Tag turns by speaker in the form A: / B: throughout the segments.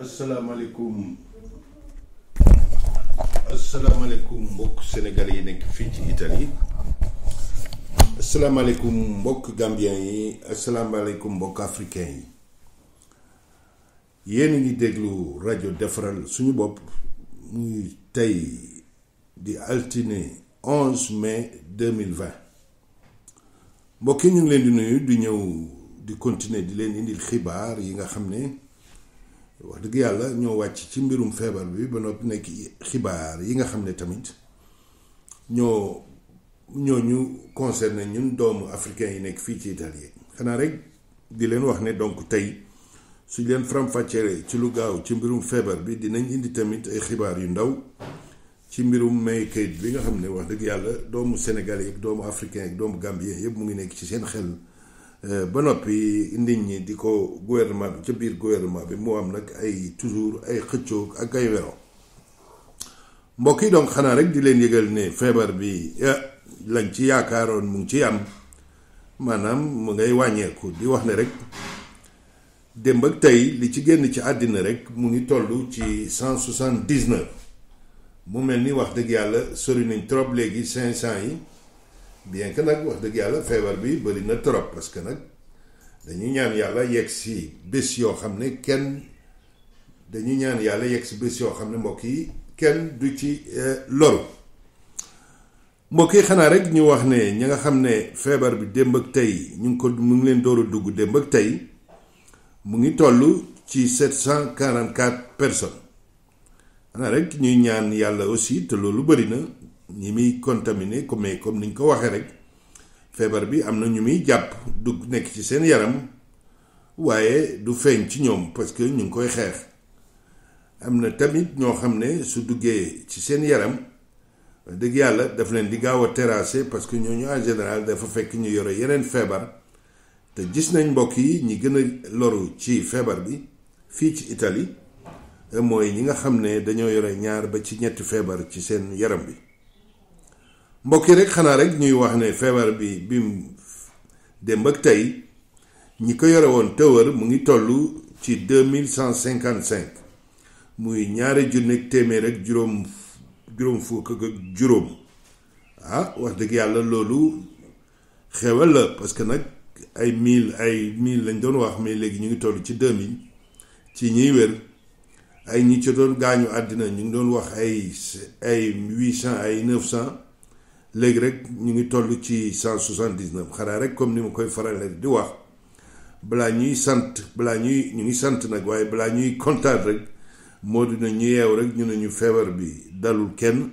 A: asalaamaaleykum asalaamaaleykum mbokk sénégalais yi nekk fii ci Italie asalaamaaleykum mbokk gambien yi asalaamaaleykum mbokk africain yi yéen a ngi déglu rajo defaral suñu bopp muy tey di altine 11 mai 2020 mbokk yi ñu ngi leen di nuyu di ñëw di continuer di leen indil xibaar yi nga xam ne wax dëgg yàlla ñoo wàcc ci mbirum feebar bi ba noppi nekk xibaar yi nga xam ne tamit ñoo ñu concerné ñun doomu africain yi nekk fii ci Italie xanaa rek di leen wax ne donc tey su leen faram-fàccee ci lu gaaw ci mbirum feebar bi dinañ indi tamit ay xibaar yu ndaw ci mbirum may kayit bi nga xam ne wax dëgg yàlla doomu sénégalais ak doomu africain ak doomu gambien yëpp mu ngi nekk ci seen xel ba noppi nit ñi di ko gouvernement bi ca biir gouvernement bi mu am nag ay toujours ay xëccoo ak ay wero mbokk yi donc xanaa rek di leen yëgal ne feebar bi lañ ci yaakaaroon mu ngi ci am maanaam mu ngay wàññeeku di wax ne rek démb ak tey li ci génn ci àddina rek mu ngi toll ci 179 mu mel ni wax dëgg yàlla sori nañ trop léegi 500 yi bien que nag wax dëgg yàlla feebar bi bëri na trop parce que nag dañuy ñaan yàlla yegg si bés yoo xam ne mbokk yi kenn du ci loru mbokk yi xanaa rek ñu wax ne ñi nga xam ne feebar bi démb ak tey mu ngi leen door a dugg démb ak tey mu ngi toll ci 744 personnes xanaa rek ñuy ñaan yàlla aussi te loolu bëri na ñi muy contaminé comme niñ ko waxee rek feebar bi am na ñu muy jàpp du nekk ci seen yaram waaye du feeñ ci ñoom parce que ñu ngi koy xeex am na tamit ñoo xam ne su duggee ci seen yaram dëgg yàlla daf leen di gaaw a terrasser parce que ñooñu en général dafa fekk ñu yore yeneen feebar te gis nañ mbokk yi ñi gën a loru ci feebar bi fii ci Italie mooy ñi nga xam ne dañoo yore ñaar ba ci ñetti feebar ci seen yaram bi mbokk yi rek xanaa rek ñuy wax ne feebar bi bim démb ak tey ñi ko yore woon tëwër mu ngi toll ci 2155 muy ñaari junni téeméer ak juróom fukk ak juróom wax dëgg yàlla loolu xewal la parce que nag ay mille lañ doon wax mais léegi ñu ngi toll ci 2000 ci ñiy wér ay ñi ci doon gaañu àddina ñu ngi doon wax ay 800 ay 900 léegi rek ñu ngi toll ci 179 xanaa rek comme ni ma koy faral di wax ñu ngi sant nag waaye balaa ñuy kontaan rek moo dina ñu yeew rek ñu ne ñu feebar bi dalul kenn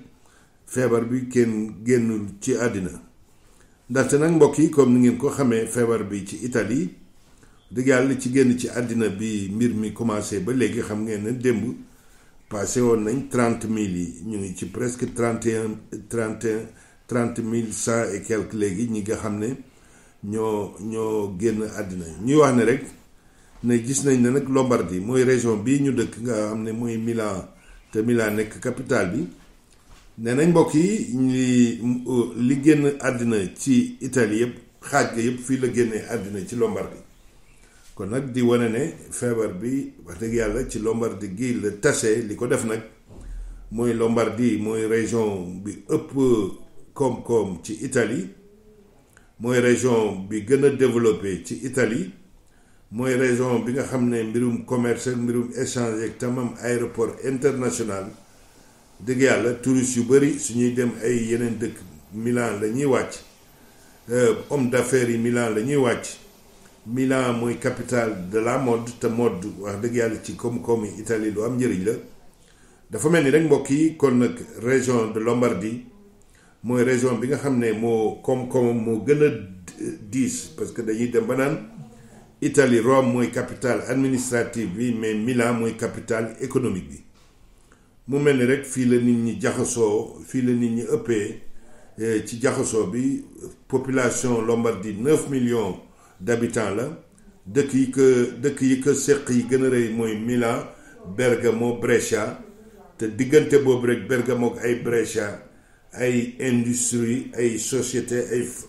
A: feebar bi kenn génnul ci àddina ndaxte nag mbokk yi comme ni ngeen ko xamee feebar bi ci Italie dëgg yàlla ci génn ci àddina bi mbir mi commencé ba léegi xam ngeen ne démb passé woon nañ 30 000 yi ñu ngi ci presque 30 et quelques léegi ñi nga xam ne ñoo génn àddina ñuy wax ne rek ne gis nañ ne nag Lombardie mooy région bii ñu dëkk nga xam ne mooy Milan te Milan nekk capitale bi nee nañ mbokk yi li génn àddina ci Italie yëpp xaaj ga yëpp fii la génnee àddina ci Lombardie kon nag di wane ne feebar bi wax dëgg yàlla ci Lombardie gi la tase li ko def nag mooy Lombardie mooy région bi ëpp koom-koom ci Italie mooy région bi gën a développé ci Italie mooy région bi nga xam ne mbirum commerce ak mbirum échange ak tamam aéroport international dëgg yàlla touristes yu bëri suñuy dem ay yeneen dëkk Milan la ñuy wàcc homme d'affaires yi Milan la ñuy wàcc Milan mooy capitale de la mode te mode wax dëgg yàlla ci koom-koom yi Italie lu am njëriñ la dafa mel ni rek mbokk yi kon nag région de Lombardie mooy région bi nga xam ne moo koom-koomam moo gën a diis parce que dañuy dem ba naan Italie Rome mooy capitale administrative bi mais Milan mooy capitale économique bi mu mel ni rek fii la nit ñi jaxasoo fii la nit ñi ëppee ci jaxasoo bi population Lombardie 9 millions d'habitants la dëkk yi ko seq yi gën a rëy mooy Milan Bergamo Brescia te diggante boobu rek Bergamo ak ay Brescia ay industrie ay société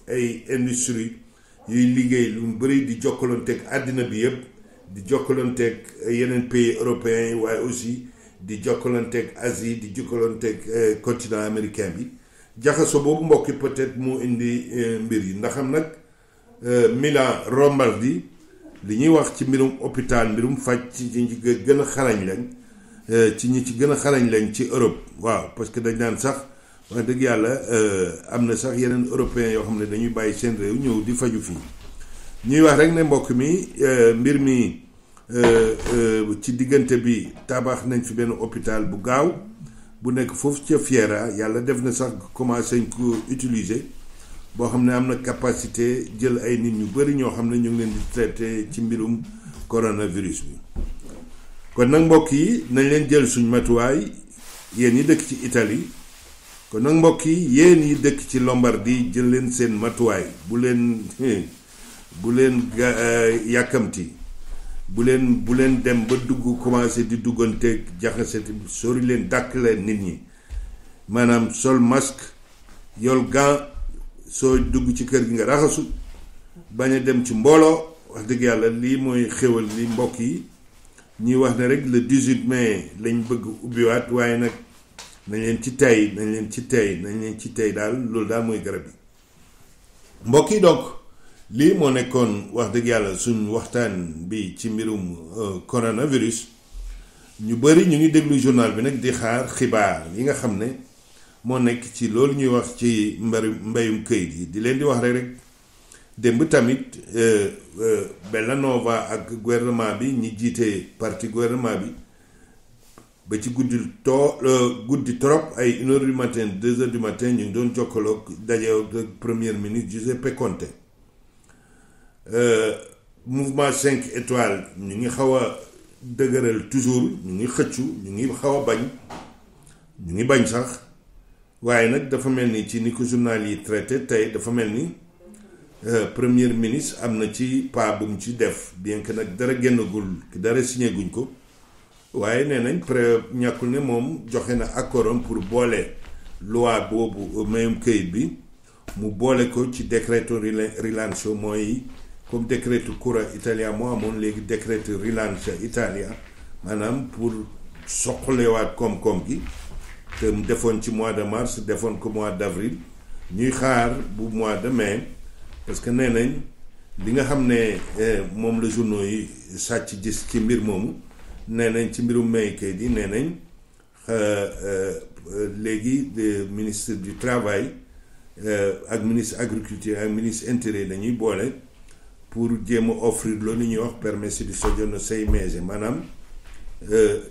A: ay industrie yuy liggéey lu bëri di jokkalanteeg àddina bi yëpp di jokkalanteeg yeneen pays européens yi waaye aussi di jokkalanteeg Asie di jokkalanteeg continent américain bi jaxaso boobu mbokki peut-être mu indi mbir yi ndax am nag Milan Lombardi li ñuy wax ci mbirum hôpital mbirum faj ci ñi gën a xarañ lañ ci ñi ci gën a xarañ lañ ci Europe waaw parce que dañ naan sax wax dëgg yàlla am na sax yeneen européens yoo xam ne dañuy bàyyi seen réew ñëw di faju fii ñuy wax rek ne mbokk mi mbir mi ci diggante bi tabax nañ fi benn hôpital bu gaaw bu nekk foofu ca Fiera yàlla def na sax commencé nañ ko utiliser boo xam ne am na capacité jël ay nit ñu bëri ñoo xam ne ñu ngi leen di traité ci mbirum coronavirus bi kon nag mbokk yi nañ leen jël suñ matuwaay yéen ñi dëkk ci Italie kon nag mbokk yi yéen yi dëkk ci Lombardie jël leen seen matuwaay bu leen yàkkamti bu leen dem ba dugg commencé di dugganteeg jaxase sori leen dàkk leen nit ñi maanaam sol masque yol gant soo dugg ci kër gi nga raxasu bañ a dem ci mbooloo wax dëgg yàlla lii mooy xéwal li mbokk yi ñuy wax ne rek le 18 mai lañ bëgg ubbiwaat waaye nag nañ leen ci tey daal loolu daal mooy garab yi mbokk yi donc lii moo nekkoon wax dëgg yàlla suñ waxtaan bi ci mbirum coronavirus ñu bëri ñu ngi déglu journal bi nag di xaar xibaar yi nga xam ne moo nekk ci loolu ñuy wax ci mbayum këyit yi di leen di wax rek démb tamit Bellanova ak gouvernement bi ñi jiite parti gouvernement bi ba ci guddi trop ay 1h du matin 2h du matin ñu ngi doon jokkaloog daje ak premier ministre Giuseppe Conte mouvement 5 étoiles ñu ngi xaw a dëgëral toujours ñu ngi xëccu ñu ngi xaw a bañ ñu ngi bañ sax waaye nag dafa mel ni ci ni ko journal yi traité tey dafa mel ni premier ministre am na ci pas bu mu ci def bien que nag dara génnagul dara signé guñ ko waaye nee nañ ñàkkul ne moom joxe na accordam pour boole loi boobu mayum këyit bi mu boole ko ci decreto rilancio mooy comme decreto cura Italia moo amoon léegi decreto rilancio Italia maanaam pour soqalewaat koom-koom gi te mu defoon ci mois de mars defoon ko mois d'avril ñuy xaar bu mois de mai parce que nee nañ li nga xam ne moom la journaux yi sàcc gis ci mbir moomu nee nañ ci mbirum may kayit yi nee nañ léegi ministre du travail ak ministre agriculture ak ministre intérieur dañuy boole pour jéem a offrir loolu ñuy wax permesso di soggiorno 6 mesi maanaam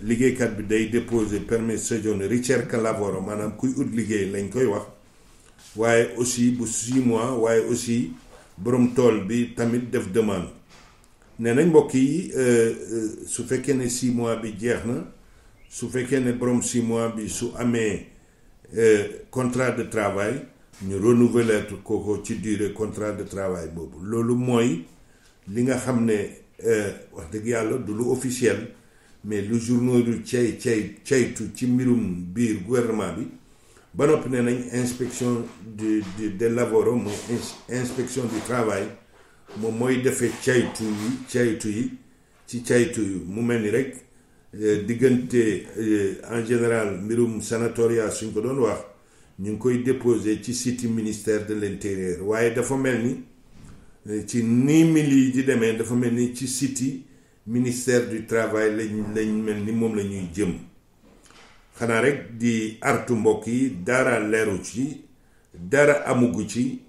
A: liggéeykat bi day déposer permesso di soggiorno ricerca lavoro maanaam kuy ut liggéey lañ koy wax waaye aussi bu 6 mois waaye aussi borom tool bi tamit def demande nee nañ mbokk yi su fekkee ne 6 mois bi jeex na su fekkee ne borom 6 mois bi su amee contrat de travail ñu renouveler ko ci durée contrat de travail boobu loolu mooy li nga xam ne wax dëgg yàlla du lu officiel mais lu journaux du caytu ci mbirum biir gouvernement bi ba noppi ne nañ inspection de lavoro mooy inspection du travail moom mooy defee caytu yi ci caytu yi mu mel ni rek diggante en général mbirum sanatoria suñ ko doon wax ñu ngi koy déposer ci site ministère de l'intérieur waaye dafa mel ni ci ni mil yi di demee dafa mel ni ci site ministère du travail lañ mel ni moom la ñuy jëm xanaa rek di artu mbokk yi dara leeru ci dara amugu ci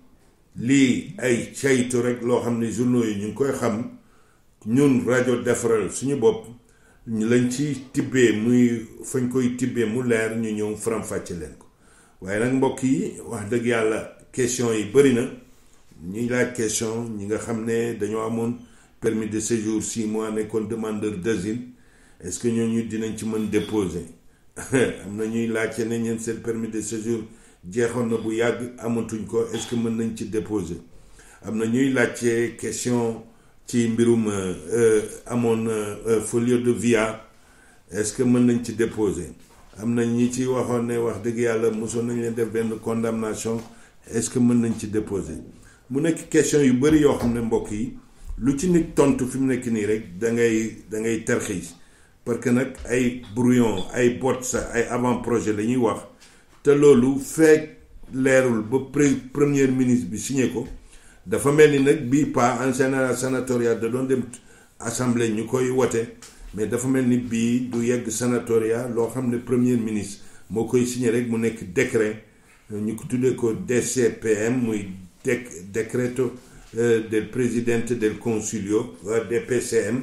A: lii ay caytu rek loo xam ne journaux yi ñu ngi koy xam ñun rajo defaral suñu bopp ñu lañ ci tibbee muy fañ koy tibbee mu leer ñu ñëw faram-fàcce leen ko waaye nag mbokk yi wax dëgg yàlla question yi bëri na ñi laaj question ñi nga xam ne dañoo amoon permis de séjour 6 mois nekkoon demandeur d'asile est-ce que ñooñu dinañ ci mën déposer am na ñuy laajte ne ñeen seen permis de séjour jeexoon na bu yàgg amatuñ ko est-ce que mën nañ ci déposer am na ñuy laajte question ci mbirum amoon folio de via est-ce que mën nañ ci déposer am na ñi ci waxoon ne wax dëgg yàlla mosoon nañ leen def benn condamnation est-ce que mën nañ ci déposer mu nekk question yu bëri yoo xam ne mbokk yi lu ci nit tontu fi mu nekk nii rek da ngay terxiis parce que nag ay brouillon ay bot sa ay avant projet la ñuy wax te loolu fekk leerul ba premier ministre bi signé ko dafa mel ni nag bii pas en général sénatorial da doon dem assemblée ñu koy wote mais dafa mel ni bii du yegg sénatorial loo xam ne premier ministre moo koy signé rek mu nekk décret ñu ko tuddee ko DCPM muy decreto del presidente del consiglio DPCM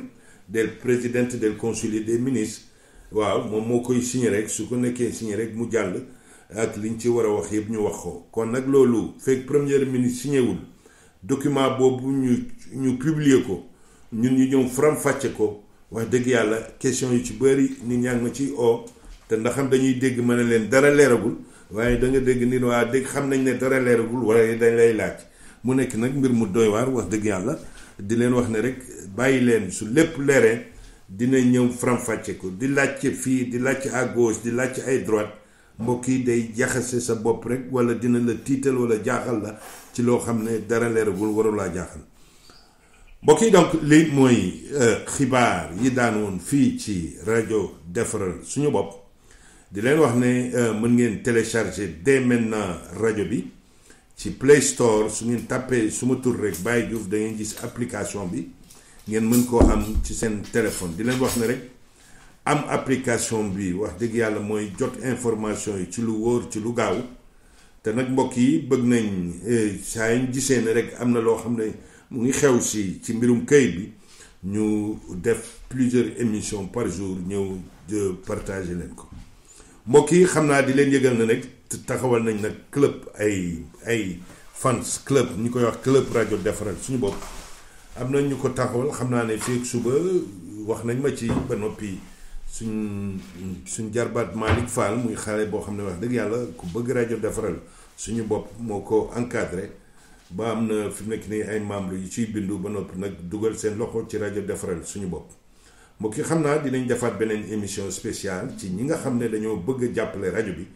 A: del presidente del consiglio des ministres waaw moom moo koy signé rek su ko nekkee signé rek mu jàll ak liñ ci war a wax yëpp ñu wax ko kon nag loolu fekk premier ministre signé wul document boobu ñu publier ko ñun ñu ñëw faram-fàcce ko wax dëgg yàlla question yu ci bëri nit ñaa ngi ma ciy oo te ndax xam dañuy dégg ma ne leen dara leeragul waaye da nga dégg nit waa dégg xam nañ ne dara leeragul wala dañ lay laaj mu nekk nag mbir mu doy waar wax dëgg yàlla di leen wax ne rek bàyyi leen su lépp leeree dina ñëw faram-fàcce ko di laajte fii di laajte à gauche di laajte ay droite mbokk yi day jaxase sa bopp rek wala dina la tiital wala jaaxal la ci loo xam ne dara leeragul warulaa jaaxal mbokk yi donc lii mooy xibaar yi daan woon fii ci rajo defaral suñu bopp di leen wax ne mën ngeen télécharger dès maintenant rajo bi ci Play Store su ngeen tàppee suma tur rek Baye Diouf da ngeen gis application bi ngeen mën koo am ci seen téléphone di leen wax ne rek am application bi wax dëgg yàlla mooy jot information yi ci lu wóor ci lu gaaw te nag mbokk yi bëgg nañ saa yi gisee ne rek am na loo xam ne mu ngi xew si ci mbirum këyit bi ñu def plusieurs émissions par jour ñëw de partager leen ko mbokk yi xam naa di leen yëgal na nag taxawal nañ nag club ay fans club ñu koy wax club rajo defaral suñu bopp am na ñu ko taxawal xam naa ne fii suba wax nañ ma ci ba noppi suñ jarbaat Malick Fall muy xale boo xam ne wax dëgg yàlla ku bëgg rajo defaral suñu bopp moo ko encadré ba am na fi mu nekk nii ay membres yu ciy bindu ba noppi nag dugal seen loxo ci rajo defaral suñu bopp mbokk yi xam naa dinañ defaat beneen émission spéciale ci ñi nga xam ne dañoo bëgg a jàppale rajo bi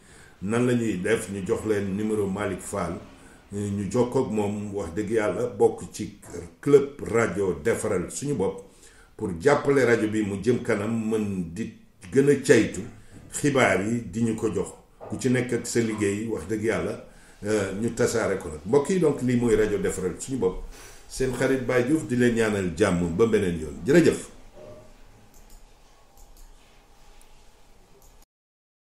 A: nan la ñuy def ñu jox leen numéro Malick Fall ñu jokkoo ak moom wax dëgg yàlla bokk ci club rajo defaral suñu bopp pour jàppale rajo bi mu jëm kanam mën di gën a caytu xibaar yi di ñu ko jox ku ci nekk ak sa liggéey wax dëgg yàlla ñu tasaare ko nag mbokk yi donc lii mooy rajo defaral suñu bopp seen xarit Baye Diouf di leen ñaanal jàmm ba beneen yoon jërëjëf.